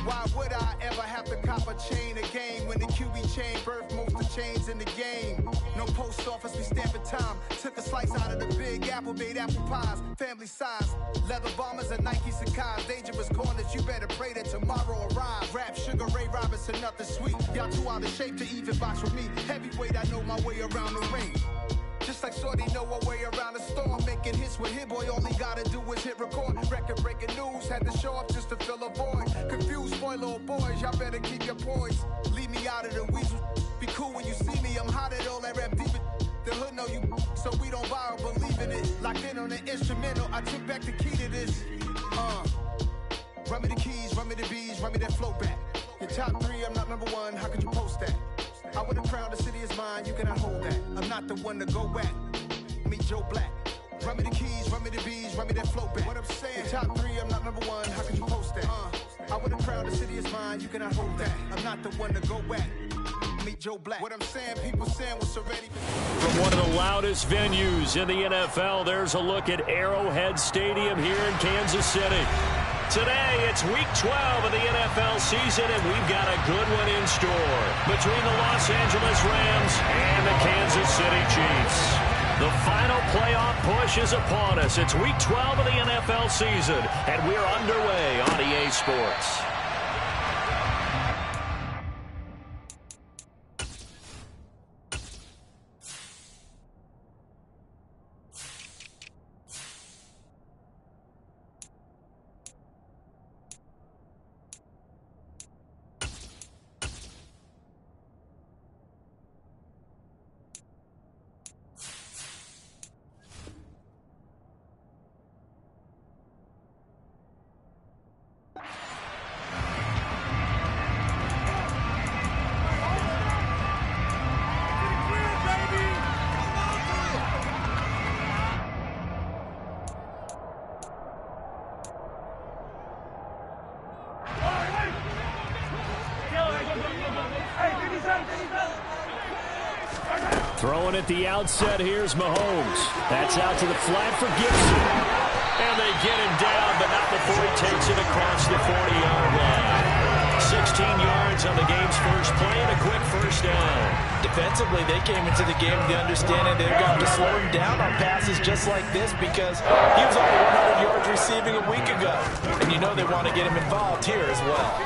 Why would I ever have to cop a chain again when the QB chain birthed most of chains in the game? No post office, we stamping time. Took a slice out of the big apple, made apple pies. Family size, leather bombers and Nike Sacai's. Dangerous corners, you better pray that tomorrow arrives. Rap, Sugar Ray Robinson, nothing sweet. Y'all too out of shape to even box with me. Heavyweight, I know my way around the ring. Just like Shorty know her way around the storm. Making hits with Hit Boy, all he gotta do is hit record. Record-breaking news, had to show up just to fill a void. Confused, spoiled little boys, y'all better keep your poise. Leave me out of the weasel. Be cool when you see me, I'm hot at all that rap deep. The hood know you, so we don't borrow, believe in it. Locked in on the instrumental, I took back the key to this. Run me the keys, run me the bees, run me that flow back. Your top 3, I'm not number 1, how could you post that? I would have crowned the city is mine, you cannot hold that. I'm not the one to go back. Meet Joe Black. Run me the keys, run me the bees, run me that flow back. What I'm saying, top 3, I'm not number 1, how could you post that? I would have crowned the city is mine, you cannot hold that. I'm not the one to go back. Meet Joe Black. What I'm saying, people saying what's already been. From one of the loudest venues in the NFL, there's a look at Arrowhead Stadium here in Kansas City. Today, it's Week 12 of the NFL season, and we've got a good one in store between the Los Angeles Rams and the Kansas City Chiefs. The final playoff push is upon us. It's Week 12 of the NFL season, and we're underway on EA Sports. Throwing at the outset, here's Mahomes. That's out to the flat for Gibson. And they get him down, but not before he takes it across the 40-yard line. 16 yards on the game's first play and a quick first down. Defensively, they came into the game with the understanding they've got to slow him down on passes just like this because he was over 100 yards receiving a week ago. And you know they want to get him involved here as well.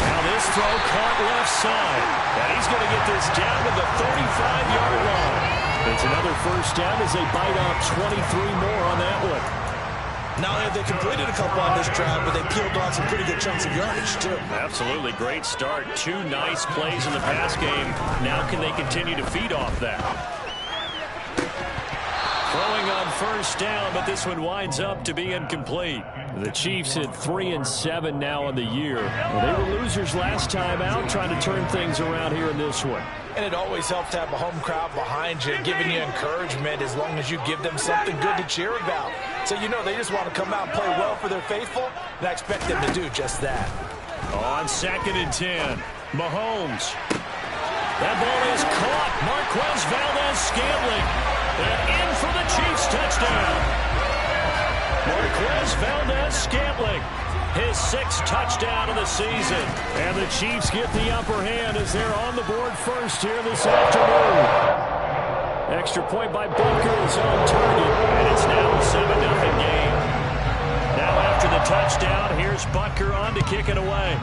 Now this throw caught left side. And he's going to get this down to the 35-yard line. It's another first down as they bite off 23 more on that one. Not only have they completed a couple on this drive, but they peeled off some pretty good chunks of yardage, too. Absolutely. Great start. 2 nice plays in the pass game. Now can they continue to feed off that? Throwing on first down, but this one winds up to be incomplete. The Chiefs at 3-7 now on the year. Well, they were losers last time out, trying to turn things around here in this one. And it always helps to have a home crowd behind you, giving you encouragement as long as you give them something good to cheer about. So you know they just want to come out and play well for their faithful, and I expect them to do just that. On 2nd and 10, Mahomes. That ball is caught. Marquez Valdes-Scantling. And in for the Chiefs touchdown. Marquez Valdes-Scantling, his 6th touchdown of the season. And the Chiefs get the upper hand as they're on the board first here this afternoon. Extra point by Butker is on target, and it's now a 7-0 game. Now after the touchdown, here's Butker on to kick it away.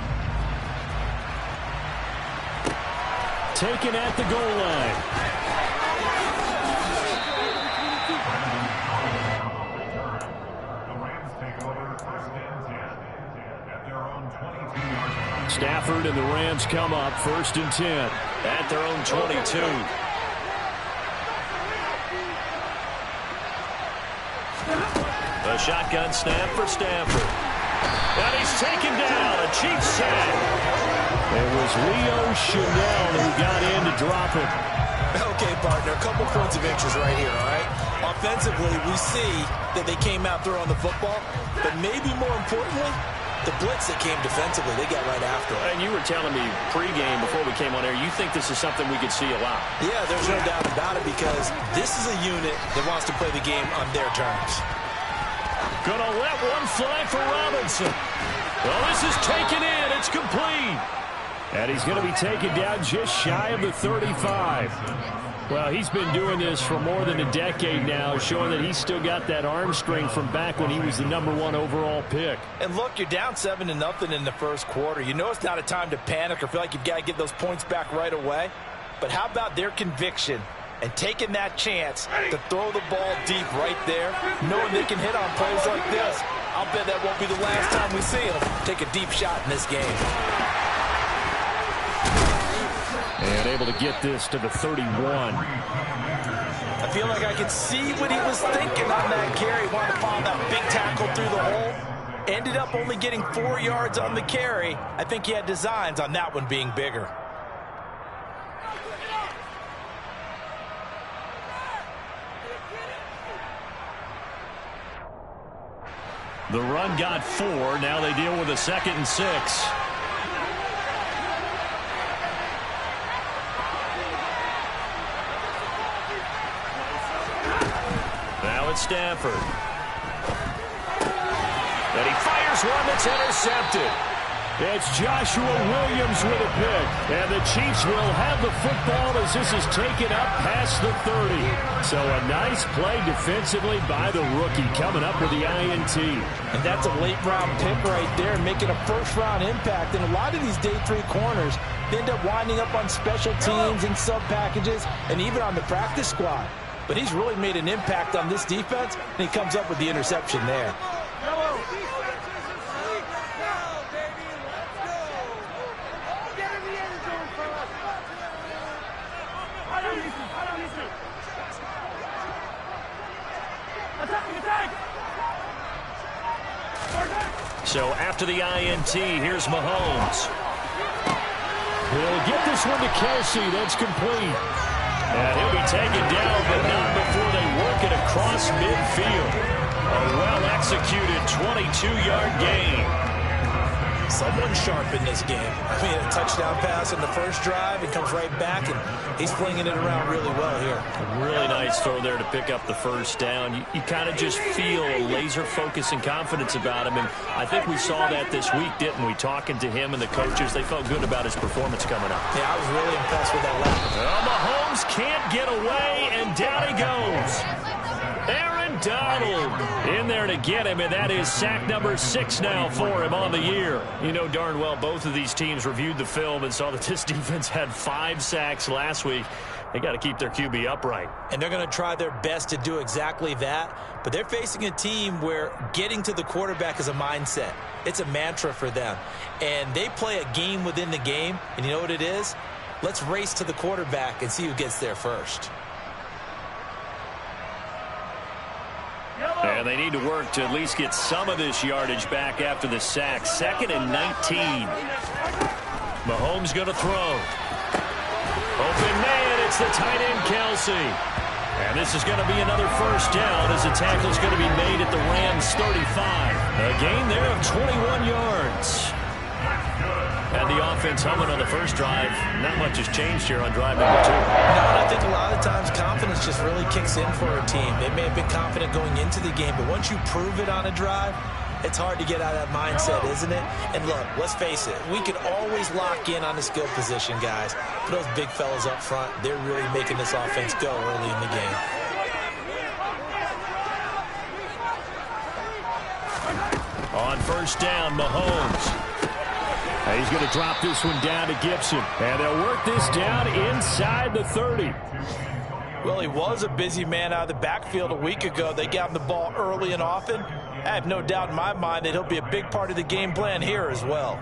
Taken at the goal line. Stafford and the Rams come up 1st and 10 at their own 22. A shotgun snap for Stafford. And he's taken down. A Chiefs sack. It was Leo Chanel who got in to drop him. Okay, partner, a couple points of interest right here, all right? Offensively, we see that they came out throwing the football, but maybe more importantly, the blitz that came defensively, they got right after it. And you were telling me pregame before we came on air, you think this is something we could see a lot. Yeah, there's no doubt about it because this is a unit that wants to play the game on their terms. Gonna let one fly for Robinson. Well, this is taken in. It's complete. And he's going to be taken down just shy of the 35. Well, he's been doing this for more than a decade now, showing that he's still got that arm strength from back when he was the #1 overall pick. And look, you're down 7-0 in the first quarter. You know it's not a time to panic or feel like you've got to get those points back right away. But how about their conviction and taking that chance to throw the ball deep right there, knowing they can hit on plays like this? I'll bet that won't be the last time we see them take a deep shot in this game. And able to get this to the 31. I feel like I could see what he was thinking on that carry. Wanted to follow that big tackle through the hole. Ended up only getting 4 yards on the carry. I think he had designs on that one being bigger. The run got 4. Now they deal with a 2nd and 6. Stafford. And he fires one that's intercepted. It's Joshua Williams with a pick. And the Chiefs will have the football as this is taken up past the 30. So a nice play defensively by the rookie coming up with the INT. And that's a late-round pick right there, making a first-round impact. And a lot of these day 3 corners end up winding up on special teams and sub-packages and even on the practice squad. But he's really made an impact on this defense, and he comes up with the interception there. So after the INT, here's Mahomes. He'll get this one to Kelsey. That's complete. And he'll be taken down, but not before they work it across midfield. A well-executed 22-yard gain. Someone sharp in this game. I mean, a touchdown pass in the first drive. He comes right back, and he's flinging it around really well here. A really nice throw there to pick up the first down. You kind of just feel a laser focus and confidence about him, and I think we saw that this week, didn't we? Talking to him and the coaches, they felt good about his performance coming up. Yeah, I was really impressed with that lap. Well, Mahomes can't get away, and down he goes. Aaron Donald in there to get him, and that is sack number 6 now for him on the year. You know darn well both of these teams reviewed the film and saw that this defense had 5 sacks last week. They got to keep their QB upright. And they're going to try their best to do exactly that, but they're facing a team where getting to the quarterback is a mindset. It's a mantra for them, and they play a game within the game, and you know what it is? Let's race to the quarterback and see who gets there first. And they need to work to at least get some of this yardage back after the sack. 2nd and 19. Mahomes going to throw. Open man, it's the tight end Kelsey. And this is going to be another first down as the tackle is going to be made at the Rams 35. A gain there of 21 yards. And the offense humming on the first drive. Not much has changed here on drive number 2. No, and I think a lot of times confidence just really kicks in for a team. They may have been confident going into the game, but once you prove it on a drive, it's hard to get out of that mindset, isn't it? And look, let's face it, we can always lock in on the skill position, guys. But those big fellas up front, they're really making this offense go early in the game. On first down, Mahomes. He's going to drop this one down to Gibson. And they'll work this down inside the 30. Well, he was a busy man out of the backfield a week ago. They got him the ball early and often. I have no doubt in my mind that he'll be a big part of the game plan here as well.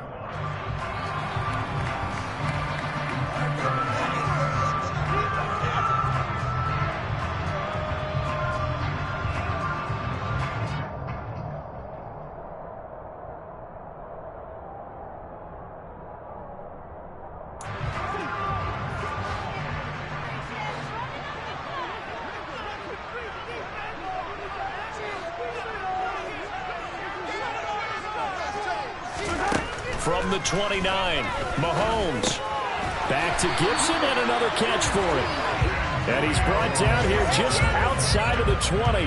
From the 29, Mahomes. Back to Gibson and another catch for him. And he's brought down here just outside of the 20.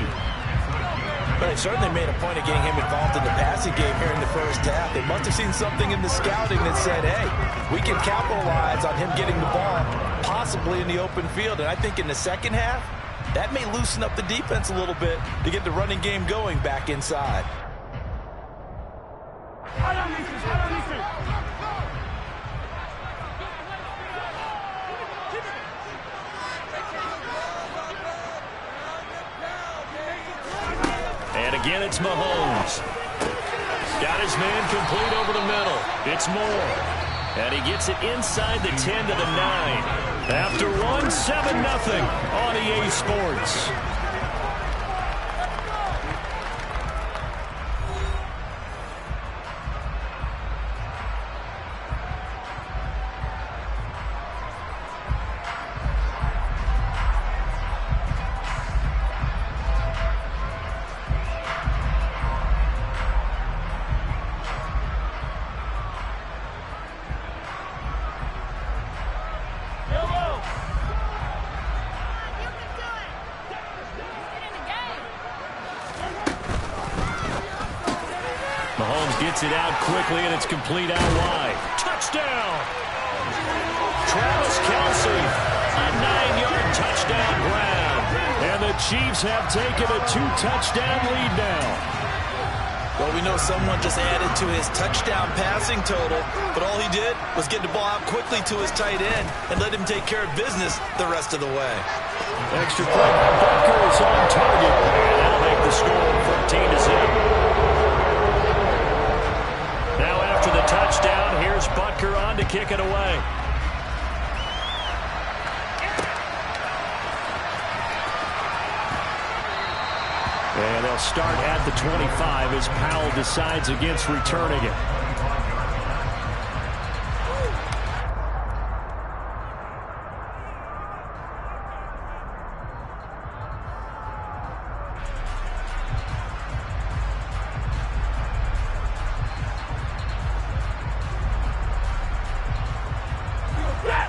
But they certainly made a point of getting him involved in the passing game here in the first half. They must have seen something in the scouting that said, hey, we can capitalize on him getting the ball possibly in the open field. And I think in the second half, that may loosen up the defense a little bit to get the running game going back inside. And again, it's Mahomes. Got his man complete over the middle. It's Moore. And he gets it inside the 10 to the 9. After one, 7-0 on EA Sports. Mahomes gets it out quickly, and it's complete out wide. Touchdown! Travis Kelce, a 9-yard touchdown grab. And the Chiefs have taken a 2-touchdown lead now. Well, we know someone just added to his touchdown passing total, but all he did was get the ball out quickly to his tight end and let him take care of business the rest of the way. Extra point. Butker is on target. That'll make the score 14-0. Now after the touchdown, here's Butker on to kick it away. And they'll start at the 25 as Powell decides against returning it.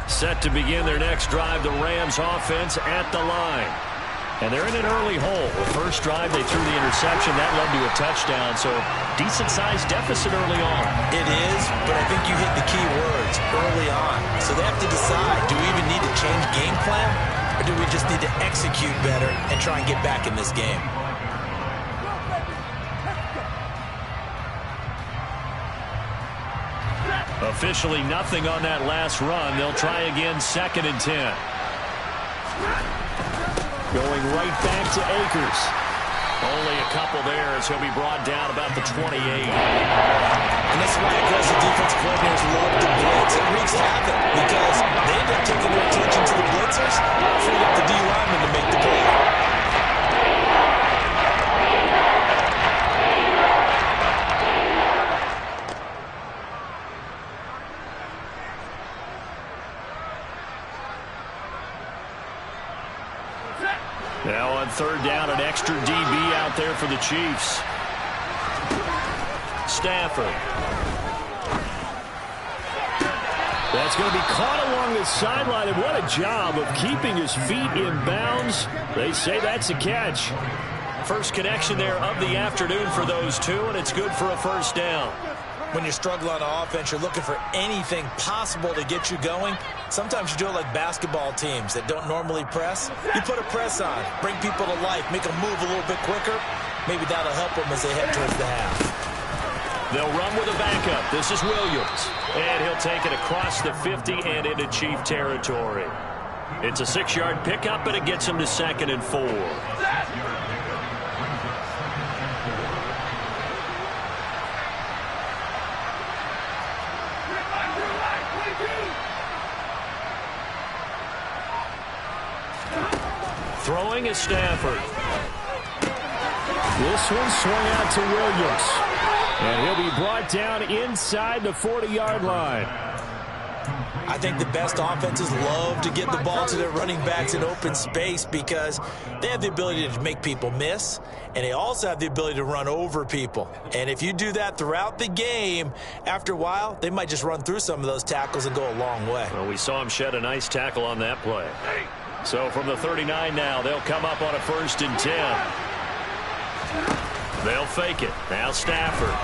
Set to begin their next drive, the Rams offense at the line. And they're in an early hole. The first drive, they threw the interception. That led to a touchdown, so decent-sized deficit early on. It is, but I think you hit the key words early on. So they have to decide, do we even need to change game plan, or do we just need to execute better and try and get back in this game? Officially nothing on that last run. They'll try again, 2nd and 10. Going right back to Akers. Only a couple there as he'll be brought down about the 28. And that's why aggressive defensive coordinators love the blitz. It wreaks havoc because they end up taking their attention to the blitzers, freeing up the D lineman to make the play. Now on 3rd down, an extra DB out there for the Chiefs. Stafford. That's going to be caught along the sideline, and what a job of keeping his feet in bounds. They say that's a catch. First connection there of the afternoon for those two, and it's good for a first down. When you struggle on offense, you're looking for anything possible to get you going. Sometimes you do it like basketball teams that don't normally press. You put a press on, bring people to life, make them move a little bit quicker. Maybe that'll help them as they head towards the half. They'll run with a backup. This is Williams. And he'll take it across the 50 and into Chief territory. It's a 6-yard pickup, and it gets him to 2nd and 4. Throwing is Stafford. This one swung out to Williams. And he'll be brought down inside the 40-yard line. I think the best offenses love to get the ball to their running backs in open space because they have the ability to make people miss, and they also have the ability to run over people. And if you do that throughout the game, after a while, they might just run through some of those tackles and go a long way. Well, we saw him shed a nice tackle on that play. So from the 39 now, they'll come up on a 1st and 10. They'll fake it. Now Stafford.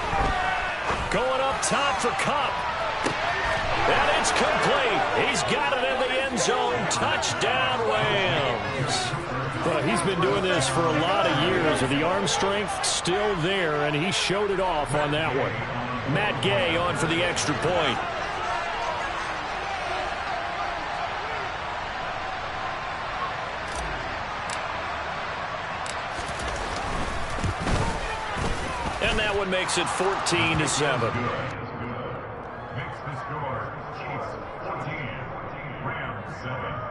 Going up top for Kupp. And it's complete. He's got it in the end zone. Touchdown, Rams. Well, he's been doing this for a lot of years, and the arm strength still there, and he showed it off on that one. Matt Gay on for the extra point. And that one makes it 14-7. Makes the score Chiefs 14, Rams 7.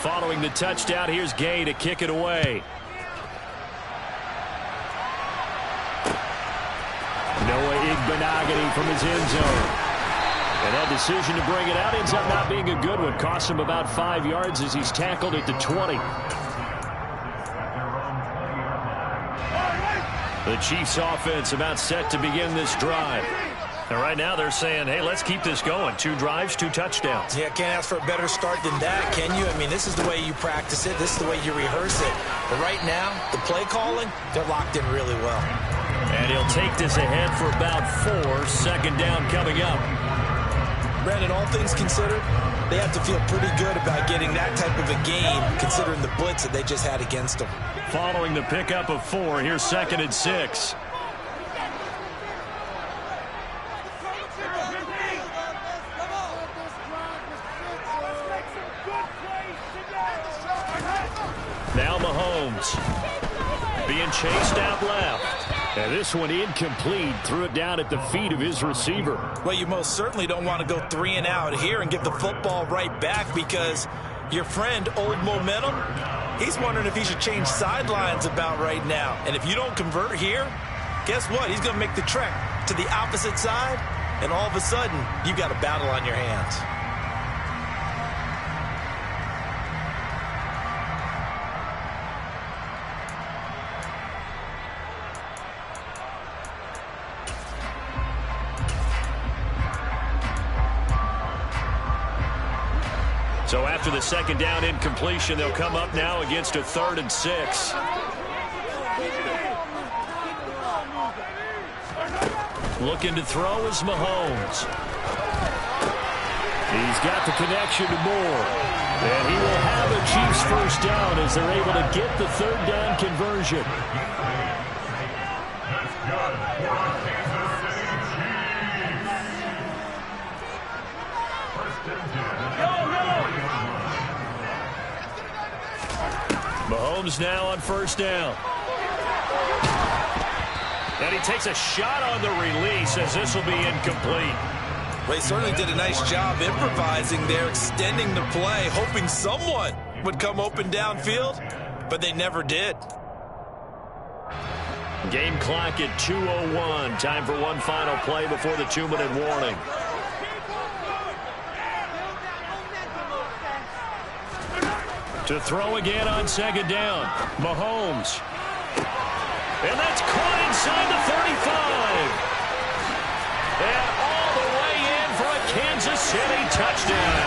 Following the touchdown, here's Gay to kick it away. Noah Igbenogany from his end zone. And that decision to bring it out ends up not being a good one. Cost him about 5 yards as he's tackled at the 20. The Chiefs offense about set to begin this drive. And right now they're saying, hey, let's keep this going. 2 drives, 2 touchdowns. Yeah, can't ask for a better start than that, can you? I mean, this is the way you practice it. This is the way you rehearse it. But right now, the play calling, they're locked in really well. And he'll take this ahead for about 4. Second down coming up. Brandon, all things considered, they have to feel pretty good about getting that type of a game, considering the blitz that they just had against them. Following the pickup of 4, here's 2nd and 6. Now Mahomes being chased out left. And this one incomplete. Threw it down at the feet of his receiver. Well, you most certainly don't want to go 3 and out here and give the football right back, because your friend, Old Momentum, he's wondering if he should change sidelines about right now. And if you don't convert here, guess what? He's going to make the trek to the opposite side, and all of a sudden, you've got a battle on your hands. So after the second down incompletion, they'll come up now against a 3rd and 6. Looking to throw is Mahomes. He's got the connection to Moore. And he will have a Chiefs first down as they're able to get the 3rd down conversion. Mahomes now on first down. And he takes a shot on the release as this will be incomplete. Well, he certainly did a nice job improvising there, extending the play, hoping someone would come open downfield, but they never did. Game clock at 2:01. Time for one final play before the 2-minute warning. To throw again on second down. Mahomes. And that's caught inside the 35. And all the way in for a Kansas City touchdown.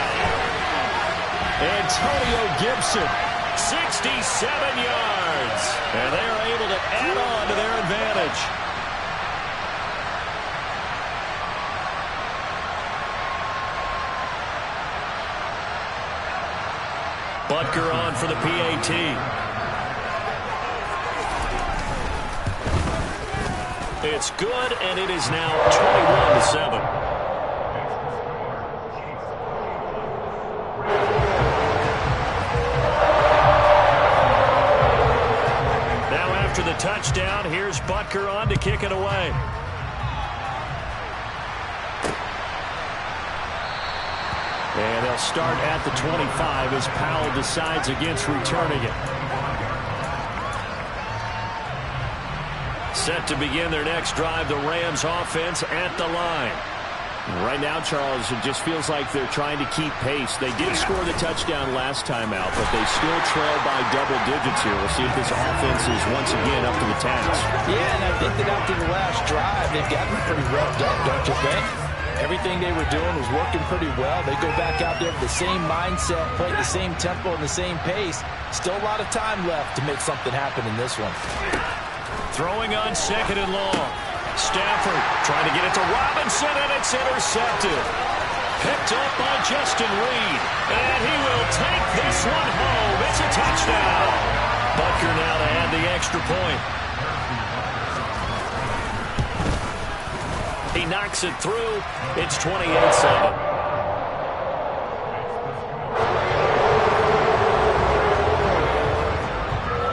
Antonio Gibson, 67 yards. And they are able to add on to their advantage. Butker on for the PAT. It's good, and it is now 21-7. Now after the touchdown, here's Butker on to kick it away. And they'll start at the 25 as Powell decides against returning it. Set to begin their next drive, the Rams offense at the line. Right now, Charles, it just feels like they're trying to keep pace. They did score the touchdown last time out, but they still trail by double digits here. We'll see if this offense is once again up to the task. Yeah, and I think that after the last drive, they've gotten pretty revved up, don't you think? Everything they were doing was working pretty well. They go back out there with the same mindset, play the same tempo and the same pace. Still a lot of time left to make something happen in this one. Throwing on 2nd and long. Stafford trying to get it to Robinson, and it's intercepted. Picked up by Justin Reed, and he will take this one home. It's a touchdown. Butker now to add the extra point. He knocks it through. It's 28-7.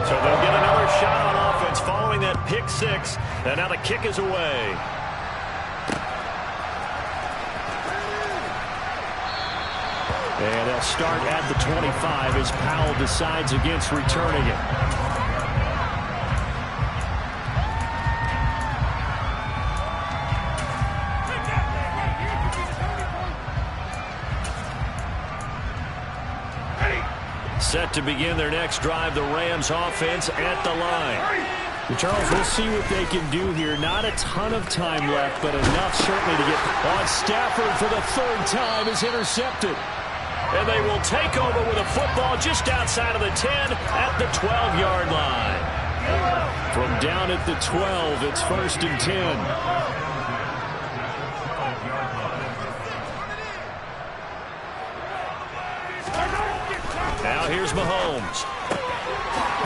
So they'll get another shot on offense following that pick six. And now the kick is away. And they'll start at the 25 as Powell decides against returning it. Set to begin their next drive, the Rams offense at the line. Charles, we'll see what they can do here. Not a ton of time left, but enough certainly to get on. Stafford for the 3rd time is intercepted. And they will take over with a football just outside of the 10 at the 12-yard line. From down at the 12, it's 1st and 10. Now here's Mahomes.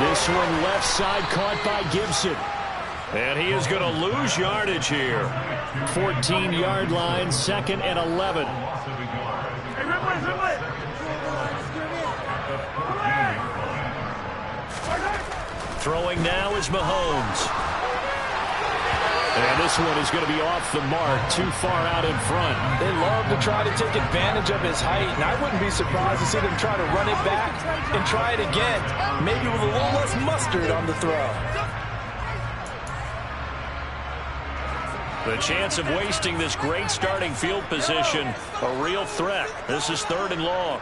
This one left side caught by Gibson. And he is going to lose yardage here. 14-yard line, 2nd and 11. Throwing now is Mahomes. And this one is going to be off the mark, too far out in front. They love to try to take advantage of his height, and I wouldn't be surprised to see them try to run it back and try it again, maybe with a little less mustard on the throw. The chance of wasting this great starting field position, a real threat. This is 3rd and long.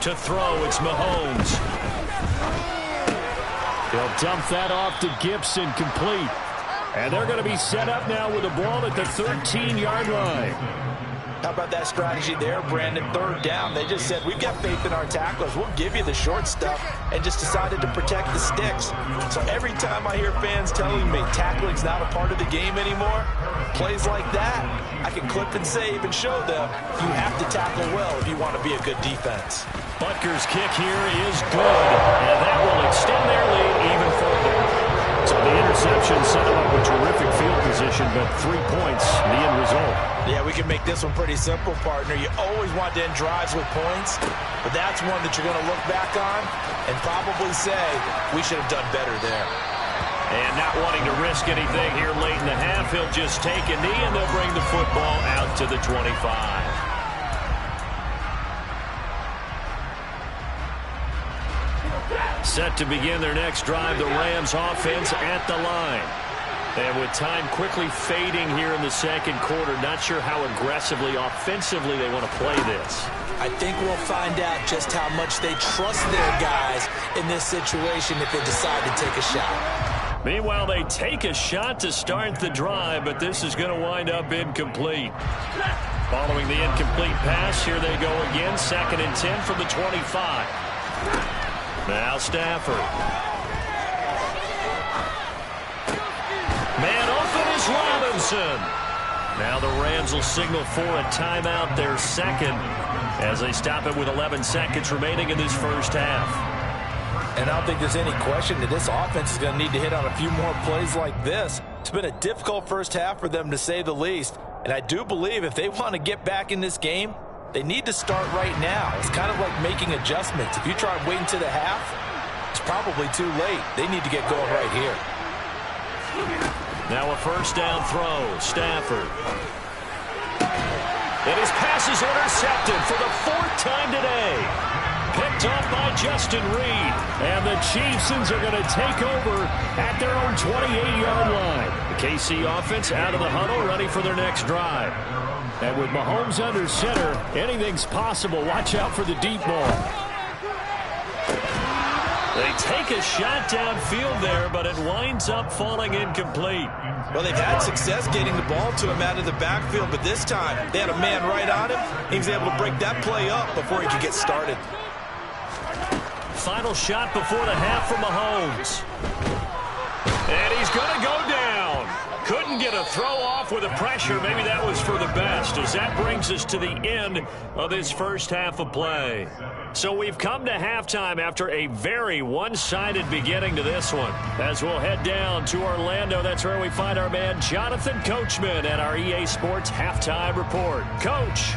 To throw, it's Mahomes. He'll dump that off to Gibson, complete. And they're going to be set up now with a ball at the 13-yard line. How about that strategy there, Brandon? 3rd down. They just said, we've got faith in our tacklers. We'll give you the short stuff, and just decided to protect the sticks. So every time I hear fans telling me tackling's not a part of the game anymore, plays like that, I can clip and save and show them you have to tackle well if you want to be a good defense. Butker's kick here is good, and that will extend their lead even further. So the interception set them up with terrific field position, but 3 points, the end result. Yeah, we can make this one pretty simple, partner. You always want to end drives with points, but that's one that you're going to look back on and probably say, we should have done better there. And not wanting to risk anything here late in the half, he'll just take a knee, and they'll bring the football out to the 25. Set to begin their next drive, the Rams offense at the line. And with time quickly fading here in the 2nd quarter, not sure how aggressively, offensively they want to play this. I think we'll find out just how much they trust their guys in this situation if they decide to take a shot. Meanwhile, they take a shot to start the drive, but this is going to wind up incomplete. Following the incomplete pass, here they go again, 2nd and 10 from the 25. Now Stafford. Man open is Robinson. Now the Rams will signal for a timeout, their 2nd, as they stop it with 11 seconds remaining in this first half. And I don't think there's any question that this offense is going to need to hit on a few more plays like this. It's been a difficult first half for them, to say the least. And I do believe if they want to get back in this game, they need to start right now. It's kind of like making adjustments. If you try and wait until the half, it's probably too late. They need to get going right here. Now a 1st down throw. Stafford. And his pass is intercepted for the 4th time today. Picked picked off by Justin Reed. And the Chiefs are going to take over at their own 28-yard line. The KC offense out of the huddle, ready for their next drive. And with Mahomes under center, anything's possible. Watch out for the deep ball. They take a shot downfield there, but it winds up falling incomplete. Well, they've had success getting the ball to him out of the backfield, but this time they had a man right on him. He was able to break that play up before he could get started. Final shot before the half from Mahomes. And he's going to go down. Couldn't get a throw off with the pressure. Maybe that was for the best, as that brings us to the end of this first half of play. So we've come to halftime after a very one-sided beginning to this one. As we'll head down to Orlando, that's where we find our man Jonathan Coachman at our EA Sports Halftime Report. Coach.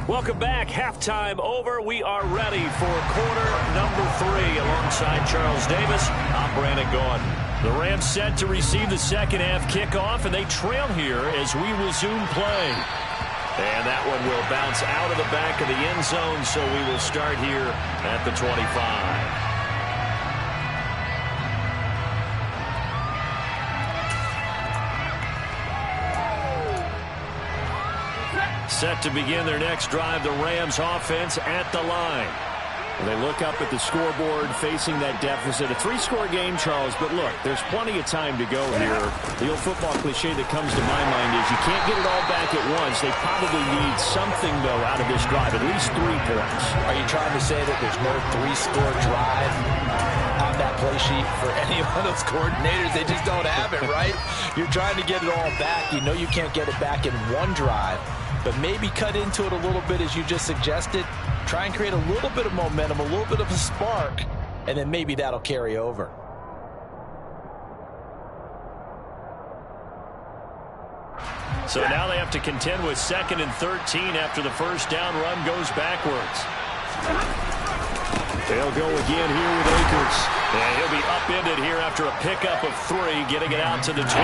Welcome back. Halftime over. We are ready for quarter number 3. Alongside Charles Davis, I'm Brandon Gordon. The Rams set to receive the second half kickoff, and they trail here as we resume play. And that one will bounce out of the back of the end zone, so we will start here at the 25. Set to begin their next drive, the Rams offense at the line. They look up at the scoreboard facing that deficit. A 3-score game, Charles, but look, there's plenty of time to go here. The old football cliche that comes to my mind is you can't get it all back at once. They probably need something, though, out of this drive, at least 3 points. Are you trying to say that there's no 3-score drive on that play sheet for any one of those coordinators? They just don't have it, right? You're trying to get it all back. You know you can't get it back in one drive. But maybe cut into it a little bit, as you just suggested. Try and create a little bit of momentum, a little bit of a spark, and then maybe that'll carry over. So now they have to contend with 2nd and 13 after the first down run goes backwards. They'll go again here with Akers. And he'll be upended here after a pickup of 3, getting it out to the 25.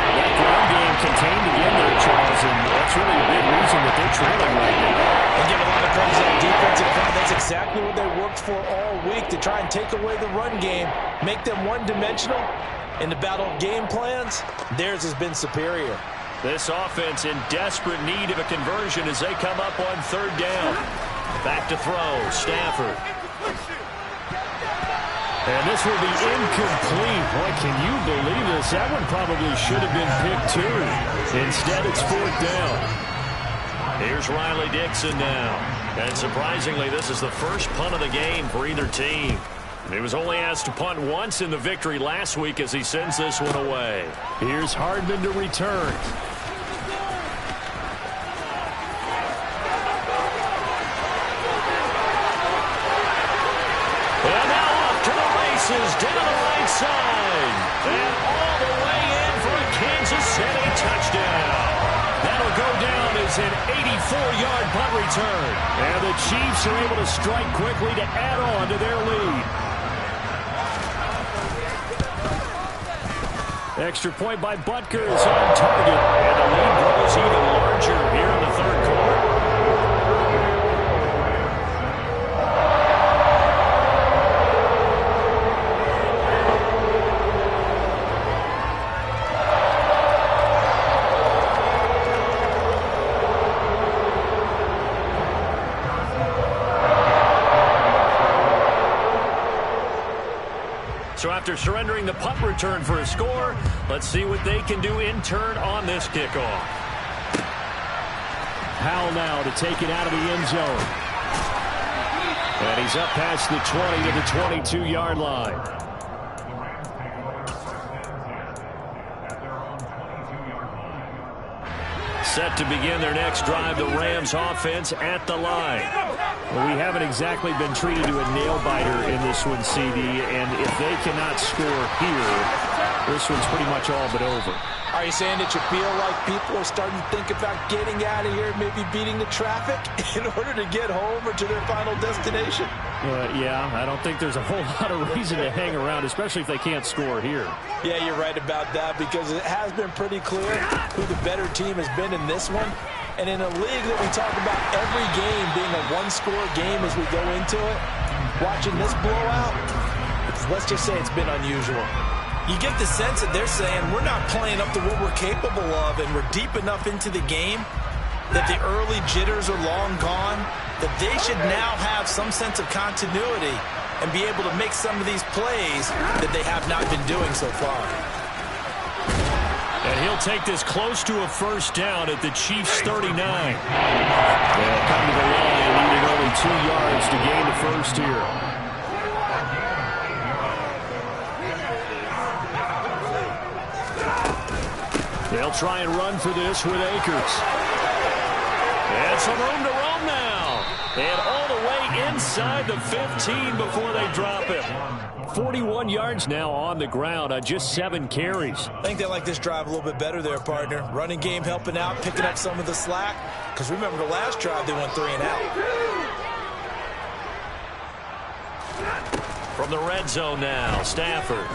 That ground game contained again there, Charles, and that's really a big reason that they're trailing right now. They give a lot of credit to that defensive front. That's exactly what they worked for all week, to try and take away the run game, make them one-dimensional. In the battle of game plans, theirs has been superior. This offense in desperate need of a conversion as they come up on 3rd down. Back to throw, Stafford. And this will be incomplete. Boy, can you believe this? That one probably should have been picked too. Instead, it's 4th down. Here's Riley Dixon now. And surprisingly, this is the first punt of the game for either team. He was only asked to punt once in the victory last week as he sends this one away. Here's Hardman to return. Is down the right side. And all the way in for a Kansas City touchdown. That'll go down as an 84-yard punt return. And the Chiefs are able to strike quickly to add on to their lead. Extra point by Butker is on target. And the lead grows even larger here in the 3rd quarter. So after surrendering the punt return for a score, let's see what they can do in turn on this kickoff. Howell now to take it out of the end zone. And he's up past the 20 to the 22-yard line. Set to begin their next drive, the Rams offense at the line. Well, we haven't exactly been treated to a nail-biter in this one, CD, and if they cannot score here, this one's pretty much all but over. Are you saying that you feel like people are starting to think about getting out of here, maybe beating the traffic in order to get home or to their final destination? Yeah, I don't think there's a whole lot of reason to hang around, especially if they can't score here. Yeah, you're right about that, because it has been pretty clear who the better team has been in this one. And in a league that we talk about every game being a one-score game as we go into it, watching this blowout, let's just say it's been unusual. You get the sense that they're saying we're not playing up to what we're capable of, and we're deep enough into the game that the early jitters are long gone, that they should now have some sense of continuity and be able to make some of these plays that they have not been doing so far. And he'll take this close to a first down at the Chiefs' 39. They'll come to the line, needing only 2 yards to gain the first here. They'll try and run for this with Akers. And some room to roam now. And all the way inside the 15 before they drop him. 41 yards now on the ground on just 7 carries. I think they like this drive a little bit better there, partner. Running game helping out, picking up some of the slack. Because remember the last drive, they went 3 and out. From the red zone now, Stafford.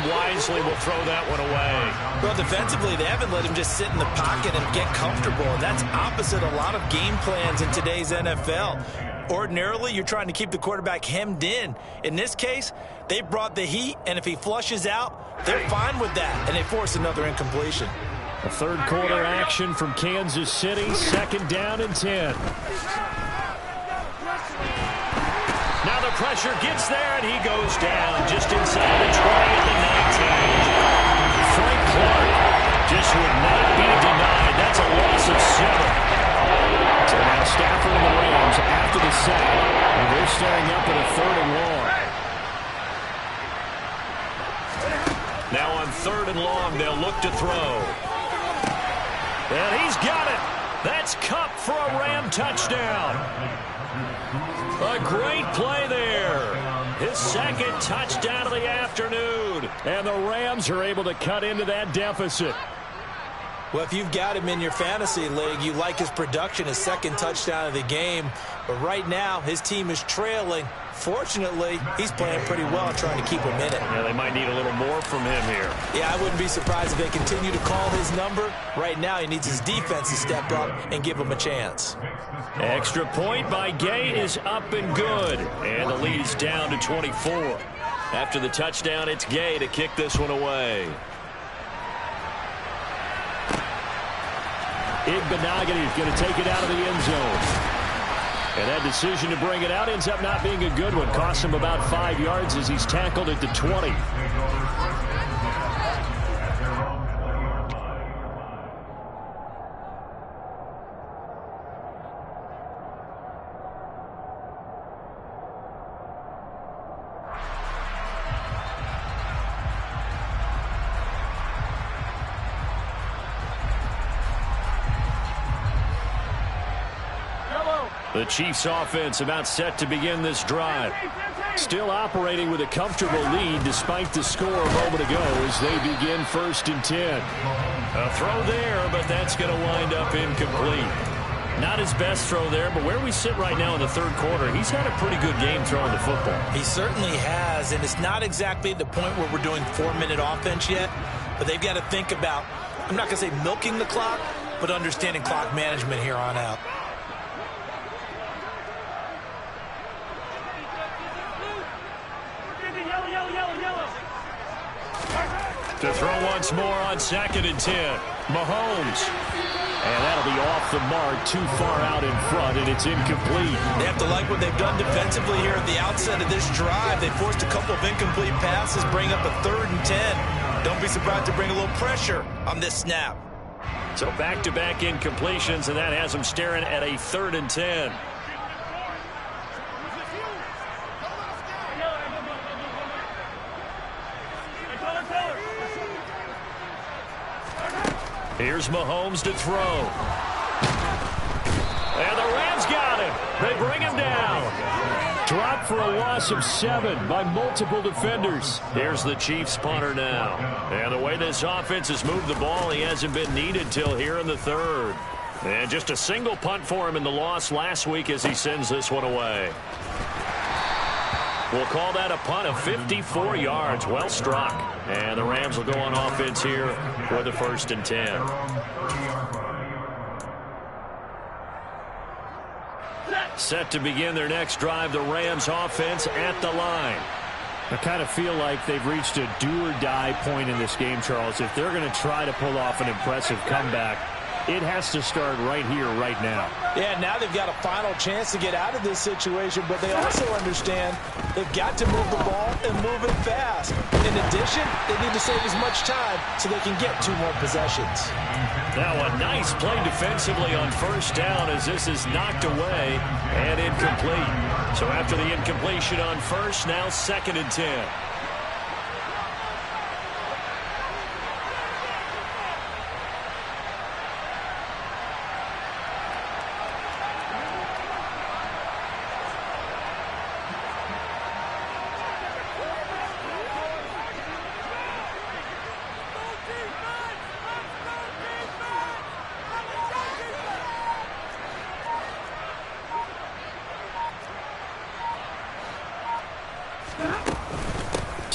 Wisely will throw that one away. Well, defensively, they haven't let him just sit in the pocket and get comfortable, and that's opposite a lot of game plans in today's NFL. Ordinarily, you're trying to keep the quarterback hemmed in. In this case, they brought the heat, and if he flushes out, they're fine with that, and they force another incompletion. A third quarter action from Kansas City, 2nd down and 10. Now the pressure gets there, and he goes down just inside the 20 at the 19. Frank Clark just would not be denied. That's a loss of 7. So now Stafford and the Rams after the sack, and they're starting up at a 3rd and long. Now on 3rd and long, they'll look to throw. And he's got it. That's Kupp for a Ram touchdown. A great play there. His 2nd touchdown of the afternoon. And the Rams are able to cut into that deficit. Well, if you've got him in your fantasy league, you like his production, his 2nd touchdown of the game. But right now, his team is trailing. Fortunately, he's playing pretty well and trying to keep him in it. Yeah, they might need a little more from him here. Yeah, I wouldn't be surprised if they continue to call his number. Right now, he needs his defense to step up and give him a chance. Extra point by Gay is up and good. And the lead is down to 24. After the touchdown, it's Gay to kick this one away. Igbenogany is going to take it out of the end zone. And that decision to bring it out ends up not being a good one. Costs him about 5 yards as he's tackled at the 20. The Chiefs offense about set to begin this drive. Still operating with a comfortable lead despite the score a moment ago as they begin 1st and 10. A throw there, but that's going to wind up incomplete. Not his best throw there, but where we sit right now in the 3rd quarter, he's had a pretty good game throwing the football. He certainly has, and it's not exactly the point where we're doing 4-minute offense yet, but they've got to think about, I'm not going to say milking the clock, but understanding clock management here on out. To throw once more on 2nd and 10. Mahomes. And that'll be off the mark, too far out in front, and it's incomplete. They have to like what they've done defensively here at the outset of this drive. They forced a couple of incomplete passes, bring up a 3rd and 10. Don't be surprised to bring a little pressure on this snap. So back-to-back incompletions, and that has them staring at a 3rd and 10. Here's Mahomes to throw. And the Rams got him. They bring him down. dropped for a loss of 7 by multiple defenders. Here's the Chiefs punter now. And the way this offense has moved the ball, he hasn't been needed till here in the third. And just a single punt for him in the loss last week as he sends this one away. We'll call that a punt of 54 yards. Well struck. And the Rams will go on offense here with a 1st and 10. Set to begin their next drive, the Rams offense at the line. I kind of feel like they've reached a do-or-die point in this game, Charles. If they're going to try to pull off an impressive comeback, it has to start right here, right now. Yeah, now they've got a final chance to get out of this situation, but they also understand they've got to move the ball and move it fast. In addition, they need to save as much time so they can get 2 more possessions. Now a nice play defensively on 1st down as this is knocked away and incomplete. So after the incompletion on 1st, now 2nd and 10.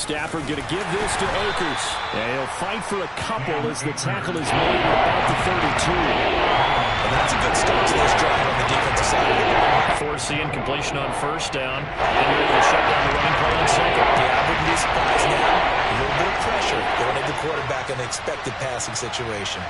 Stafford going to give this to Akers. And he'll fight for a couple as the tackle is made at the 32. And that's a good start to this drive on the defensive side of the ball. Force the incompletion on 1st down. And you're able to shut down the running play on 2nd. Yeah, I wouldn't be surprised now. A little bit of pressure going at the quarterback in the expected passing situation.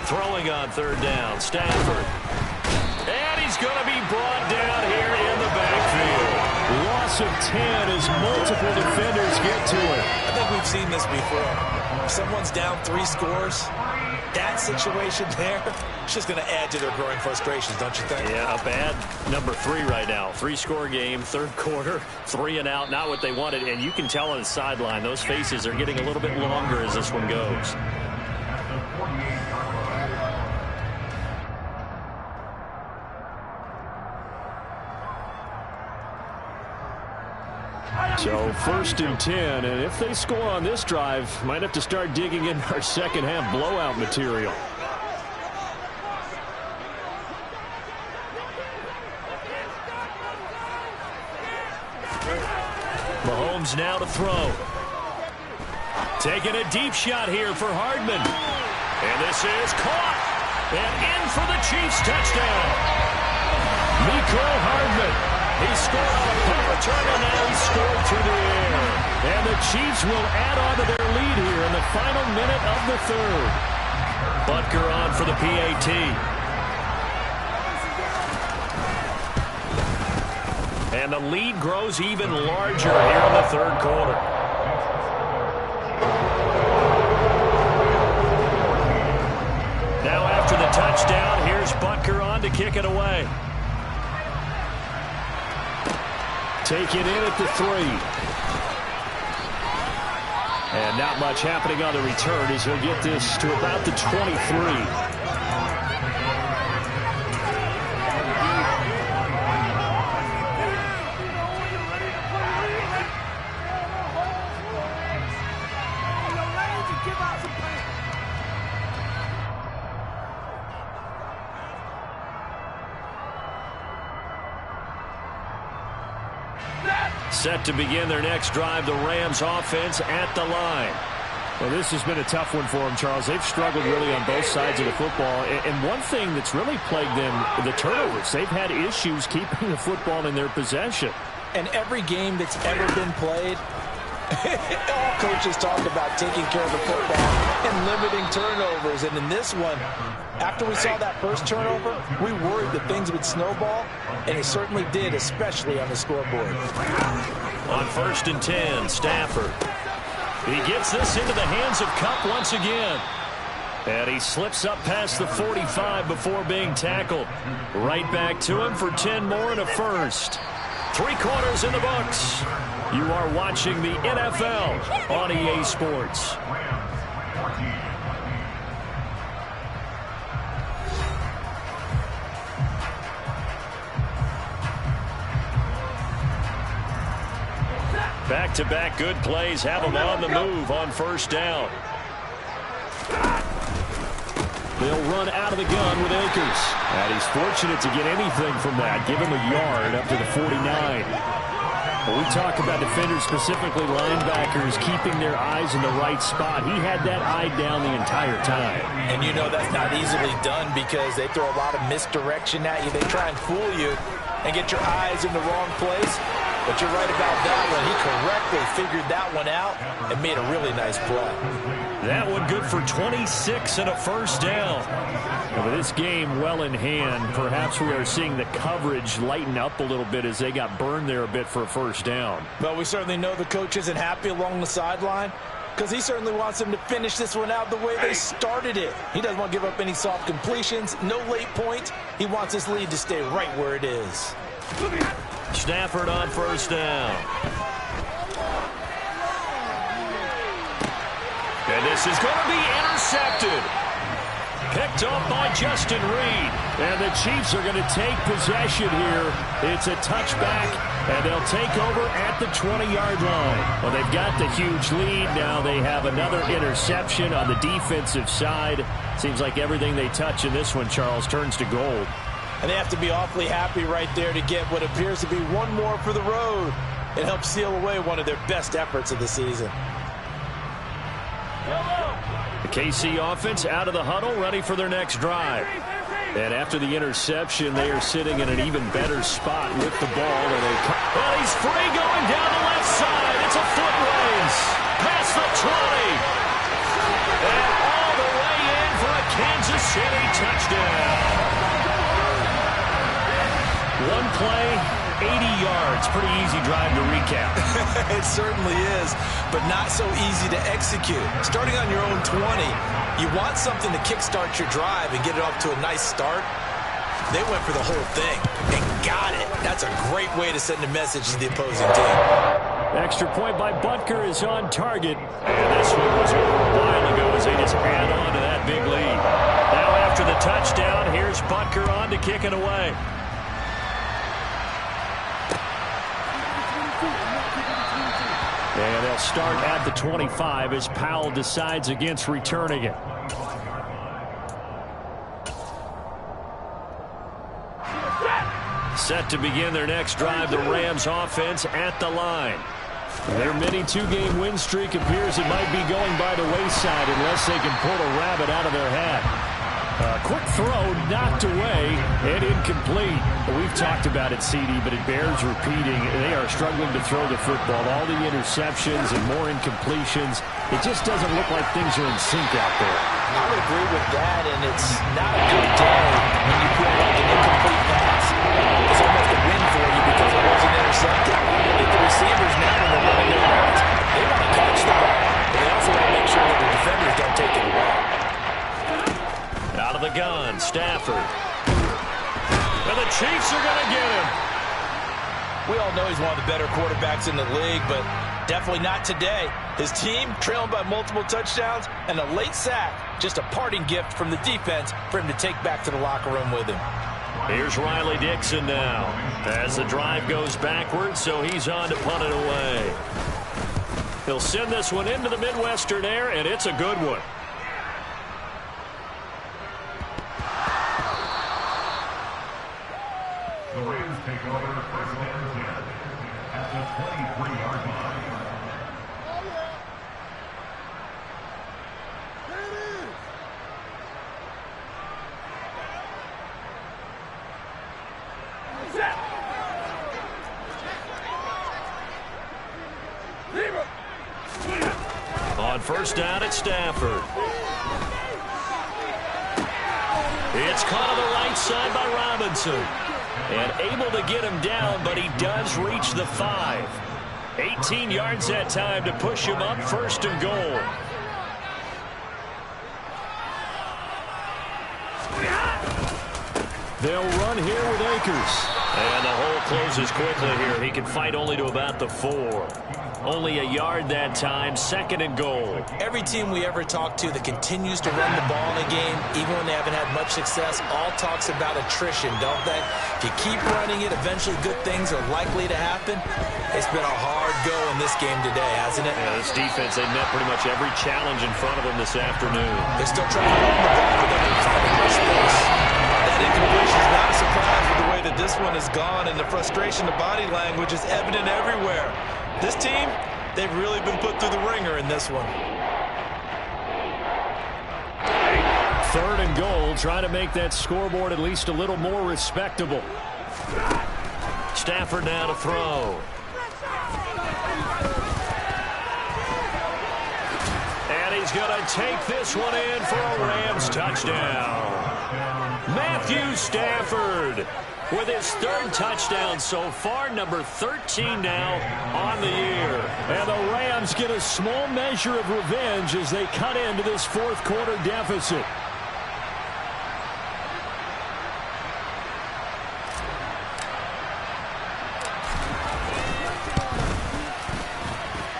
Throwing on 3rd down, Stafford. And he's going to be brought down here in the backfield. Loss of 10 as multiple defenders get to it. I think we've seen this before. If someone's down 3 scores, that situation there, it's just going to add to their growing frustrations, don't you think? Yeah, a bad number 3 right now. 3-score game, 3rd quarter, 3 and out, not what they wanted. And you can tell on the sideline, those faces are getting a little bit longer as this one goes. So 1st and 10, and if they score on this drive, might have to start digging in our second half blowout material. Mahomes now to throw. Taking a deep shot here for Hardman. And this is caught. And in for the Chiefs touchdown. Mecole Hardman. He scored on a punt return, and now he scored through the air. And the Chiefs will add on to their lead here in the final minute of the 3rd. Butker on for the PAT. And the lead grows even larger here in the 3rd quarter. Now after the touchdown, here's Butker on to kick it away. Take it in at the 3. And not much happening on the return as he'll get this to about the 23. Set to begin their next drive, the Rams offense at the line. Well, this has been a tough one for them, Charles. They've struggled really on both sides of the football. And one thing that's really plagued them, the turnovers. They've had issues keeping the football in their possession. And every game that's ever been played, all coaches talk about taking care of the football and limiting turnovers. And in this one, after we saw that first turnover, we worried that things would snowball, and it certainly did, especially on the scoreboard. On 1st and 10, Stafford. He gets this into the hands of Kupp once again. And he slips up past the 45 before being tackled. Right back to him for 10 more and a first. 3 quarters in the books. You are watching the NFL on EA Sports. Back-to-back good plays have them on the move on first down. They'll run out of the gun with Akers. And he's fortunate to get anything from that. Give him a yard up to the 49. When we talk about defenders, specifically linebackers, keeping their eyes in the right spot, he had that eye down the entire time. And you know that's not easily done because they throw a lot of misdirection at you. They try and fool you and get your eyes in the wrong place. But you're right about that one. He correctly figured that one out and made a really nice play. That one good for 26 and a first down. And with this game well in hand, perhaps we are seeing the coverage lighten up a little bit as they got burned there a bit for a first down. Well, we certainly know the coach isn't happy along the sideline because he certainly wants them to finish this one out the way they started it. He doesn't want to give up any soft completions, no late points. He wants his lead to stay right where it is. Stafford on first down. And this is going to be intercepted. Picked up by Justin Reed. And the Chiefs are going to take possession here. It's a touchback, and they'll take over at the 20-yard line. Well, they've got the huge lead. Now they have another interception on the defensive side. Seems like everything they touch in this one, Charles, turns to gold. And they have to be awfully happy right there to get what appears to be one more for the road. It helps seal away one of their best efforts of the season. The KC offense out of the huddle, ready for their next drive. And after the interception, they are sitting in an even better spot with the ball. And he's free going down the left side. It's a foot race. Past the 20. And all the way in for a Kansas City touchdown. One play, 80 yards. Pretty easy drive to recap. It certainly is, but not so easy to execute. Starting on your own 20, you want something to kickstart your drive and get it off to a nice start. They went for the whole thing and got it. That's a great way to send a message to the opposing team. Extra point by Butker is on target. And this one was over a while ago as they just add on to that big lead. Now after the touchdown, here's Butker on to kick it away. And they'll start at the 25 as Powell decides against returning it. Set to begin their next drive, the Rams offense at the line. Their mini two-game win streak appears it might be going by the wayside unless they can pull a rabbit out of their hat. Quick throw, knocked away, and incomplete. We've talked about it, CD, but it bears repeating. They are struggling to throw the football. All the interceptions and more incompletions. It just doesn't look like things are in sync out there. I would agree with that, and it's not a good day when you feel like an incomplete pass. It's almost a win for you because it wasn't intercepted. If the receivers now, when they're running their routes, they want to catch the ball. But they also want to make sure that the defenders don't take it away. Out of the gun, Stafford. And the Chiefs are going to get him. We all know he's one of the better quarterbacks in the league, but definitely not today. His team trailing by multiple touchdowns and a late sack. Just a parting gift from the defense for him to take back to the locker room with him. Here's Riley Dixon now. As the drive goes backwards, so he's on to punt it away. He'll send this one into the Midwestern air, and it's a good one. The Rams take over first and 10 at the 23-yard line. On first down at Stafford. It's caught on the right side by Robinson. And able to get him down, but he does reach the 5. 18 yards that time to push him up, first and goal. They'll run here with Akers. And the hole closes quickly here. He can fight only to about the 4. Only a yard that time, 2nd and goal. Every team we ever talk to that continues to run the ball in a game, even when they haven't had much success, all talks about attrition, don't they? If you keep running it, eventually good things are likely to happen. It's been a hard go in this game today, hasn't it? Yeah, this defense, they met pretty much every challenge in front of them this afternoon. They're still trying to run the ball, but they're not finding much space. That incompletion is not a surprise with the way that this one has gone, and the frustration, the body language is evident everywhere. This team, they've really been put through the ringer in this one. 3rd and goal, trying to make that scoreboard at least a little more respectable. Stafford now to throw. And he's going to take this one in for a Rams touchdown. Matthew Stafford with his 3rd touchdown so far, number 13 now on the year. And the Rams get a small measure of revenge as they cut into this 4th quarter deficit.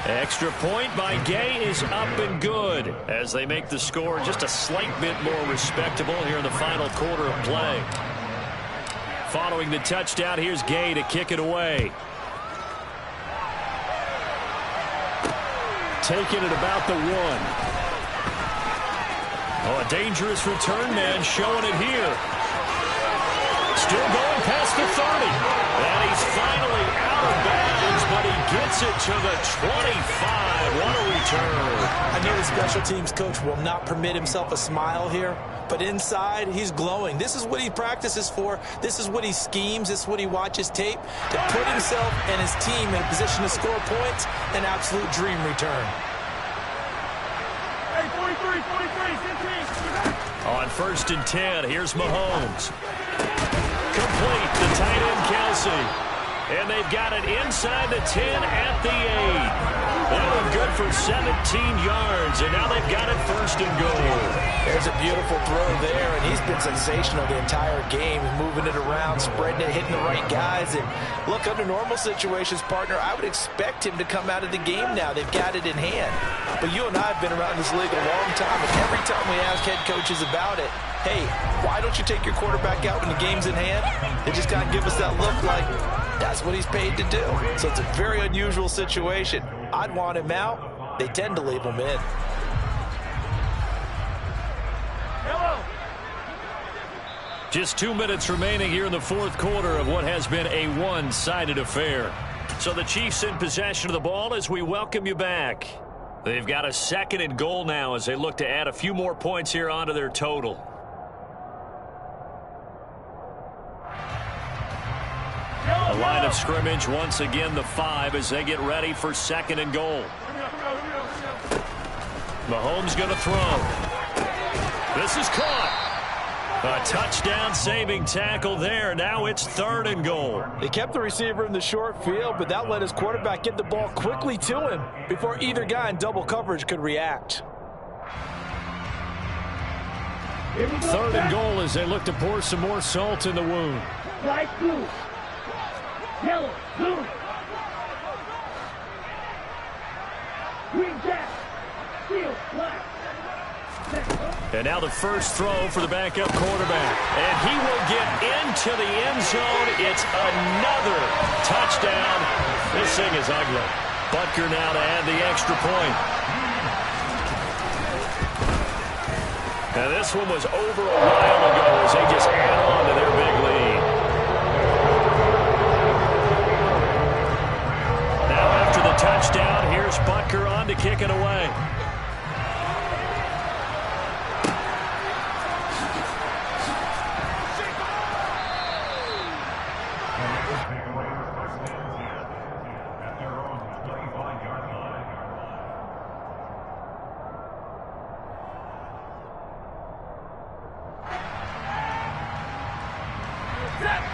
Extra point by Gay is up and good as they make the score just a slight bit more respectable here in the final quarter of play. Following the touchdown, here's Gay to kick it away. Taking it about the 1. Oh, a dangerous return man showing it here. Still going past the 30. And he's finally out of bounds, but he gets it to the 25. What a return. I know the special teams coach will not permit himself a smile here, but inside, he's glowing. This is what he practices for. This is what he schemes. This is what he watches tape. To put himself and his team in a position to score points, an absolute dream return. Hey, 43, 15. On 1st and 10, here's Mahomes. Complete the tight end, Kelsey. And they've got it inside the 10 at the 8. That one good for 17 yards, and now they've got it 1st and goal. There's a beautiful throw there, and he's been sensational the entire game, moving it around, spreading it, hitting the right guys. And look, under normal situations, partner, I would expect him to come out of the game now. They've got it in hand. But you and I have been around this league a long time, and every time we ask head coaches about it, hey, why don't you take your quarterback out when the game's in hand? They just got to give us that look like that's what he's paid to do. So it's a very unusual situation. I'd want him out. They tend to leave him in. Just 2 minutes remaining here in the 4th quarter of what has been a one-sided affair. So the Chiefs in possession of the ball as we welcome you back. They've got a 2nd and goal now as they look to add a few more points here onto their total. The line of scrimmage once again the 5 as they get ready for 2nd and goal. Mahomes going to throw. This is caught. A touchdown saving tackle there. Now it's 3rd and goal. They kept the receiver in the short field, but that let his quarterback get the ball quickly to him before either guy in double coverage could react. 3rd and goal as they look to pour some more salt in the wound. Light blue. Yellow, blue. Green jack. Steel, black. And now the first throw for the backup quarterback. And he will get into the end zone. It's another touchdown. This thing is ugly. Butker now to add the extra point. Now this one was over a while ago as they just add on to their big lead. Now after the touchdown, here's Butker on to kick it away.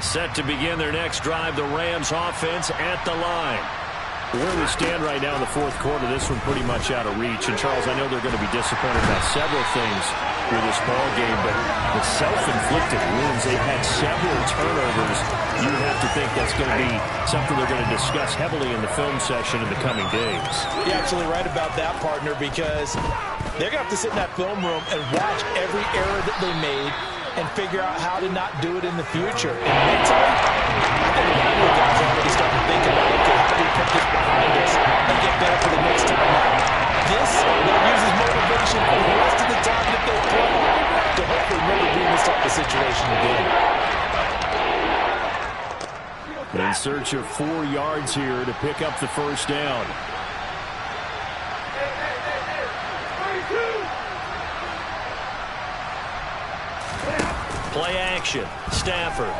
Set to begin their next drive, the Rams offense at the line. Where we stand right now in the 4th quarter, this one pretty much out of reach. And, Charles, I know they're going to be disappointed about several things. with this ball game, but the self-inflicted wounds, they've had several turnovers. You have to think that's going to be something they're going to discuss heavily in the film session in the coming days. You're absolutely right about that, partner, because they're going to have to sit in that film room and watch every error that they made and figure out how to not do it in the future. And mentally, I think a lot of the guys are already starting to think about, okay, how do we put this behind us and get better for the next time out? This will use as motivation for the rest of the time that they play to hopefully never be in this type of situation again. In search of 4 yards here to pick up the first down. Play action. Stafford.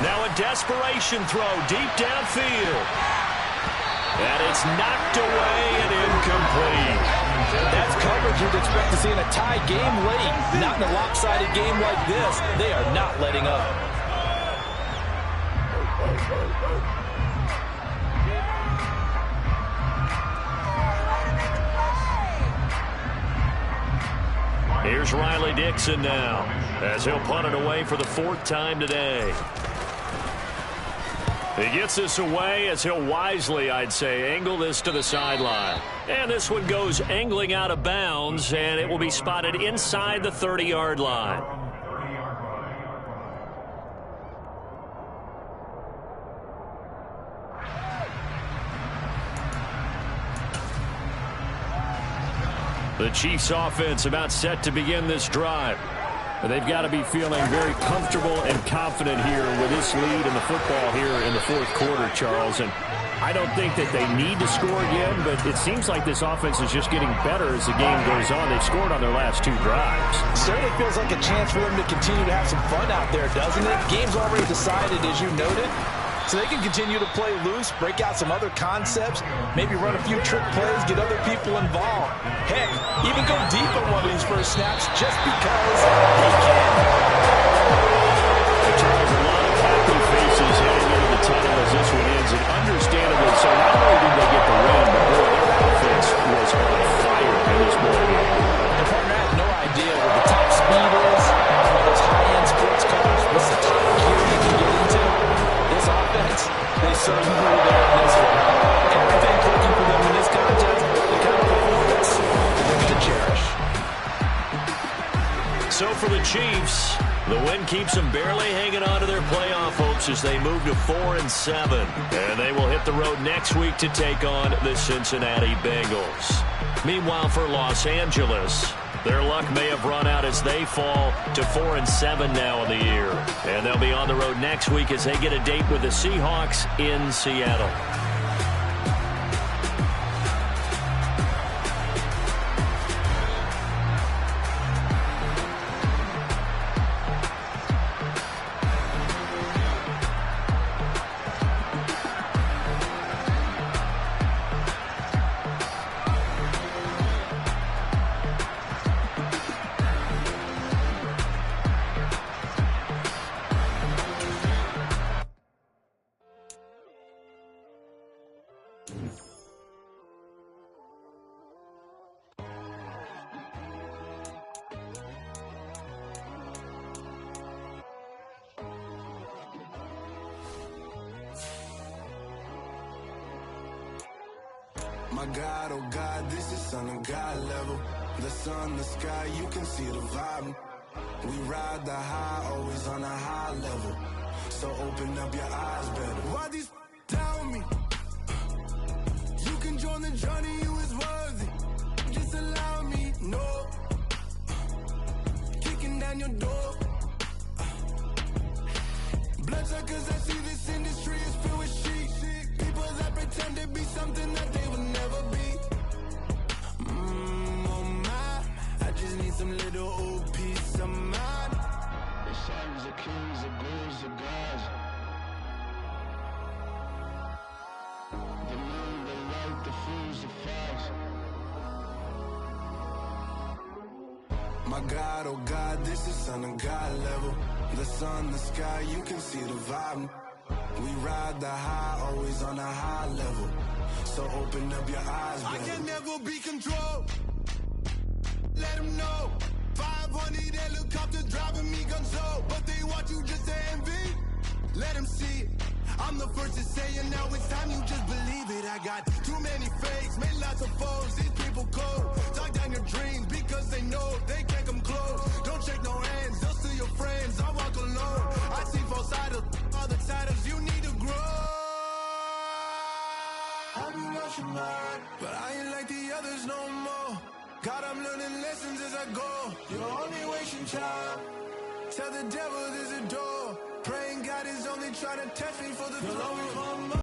Now a desperation throw deep downfield. And it's knocked away and incomplete. That's coverage you'd expect to see in a tie game late. Not in a lopsided game like this. They are not letting up. Here's Riley Dixon now, as he'll punt it away for the 4th time today. He gets this away as he'll wisely, I'd say, angle this to the sideline. And this one goes angling out of bounds, and it will be spotted inside the 30-yard line. The Chiefs offense about set to begin this drive. They've got to be feeling very comfortable and confident here with this lead in the football here in the 4th quarter, Charles. And I don't think that they need to score again, but it seems like this offense is just getting better as the game goes on. They've scored on their last 2 drives. Certainly feels like a chance for them to continue to have some fun out there, doesn't it? Game's already decided, as you noted. So they can continue to play loose, break out some other concepts, maybe run a few trick plays, get other people involved. Heck, even go deep on one of these first snaps just because they can. Charles, a lot of happy faces heading into the tunnel as this one ends, and understandably so. Not only did they get the win, but boy, their offense was on fire in this ball game. And partner, I have no idea what the top speed is, what those high-end sports cars, what's the top gear you can get into. This offense, they certainly were there in this one. Everything clicking for them in this contest, the kind of performance that they're going to cherish. So for the Chiefs, the win keeps them barely hanging on to their playoff hopes as they move to 4-7. And they will hit the road next week to take on the Cincinnati Bengals. Meanwhile, for Los Angeles, their luck may have run out as they fall to 4-7 now in the year. And they'll be on the road next week as they get a date with the Seahawks in Seattle. My God, oh God, this is Son of God level. The sun, the sky, you can see the vibe. We ride the high, always on a high level. So open up your eyes better. Why these tell me? You can join the journey, you is worthy. Just allow me, no. Kicking down your door. Bloodsuckers, I see this industry is filled with sheep. People that pretend to be something that they will never be. Oh my, I just need some little old peace of mind. The sons of kings, the ghouls, the gods. The moon, the light, the fools, the facts. My God, oh God, this is Son of God level. The sun, the sky, you can see the vibe. We ride the high, always on a high level. So open up your eyes, baby. I can never be controlled. let them know. 500 helicopters driving me gonzo, but they want you just to envy. Let them see it. I'm the first to say it, now it's time you just believe it. I got too many fakes, made lots of foes, these people cold. Talk down your dreams because they know they can't come close. Don't shake no hands, just to your friends, I walk alone. I see false idols, all the titles, you need to grow. I've been rushing mine, but I ain't like the others no more. God, I'm learning lessons as I go. You're only wasting time. Tell the devil there's a door. Praying God is only trying to test me for the throne.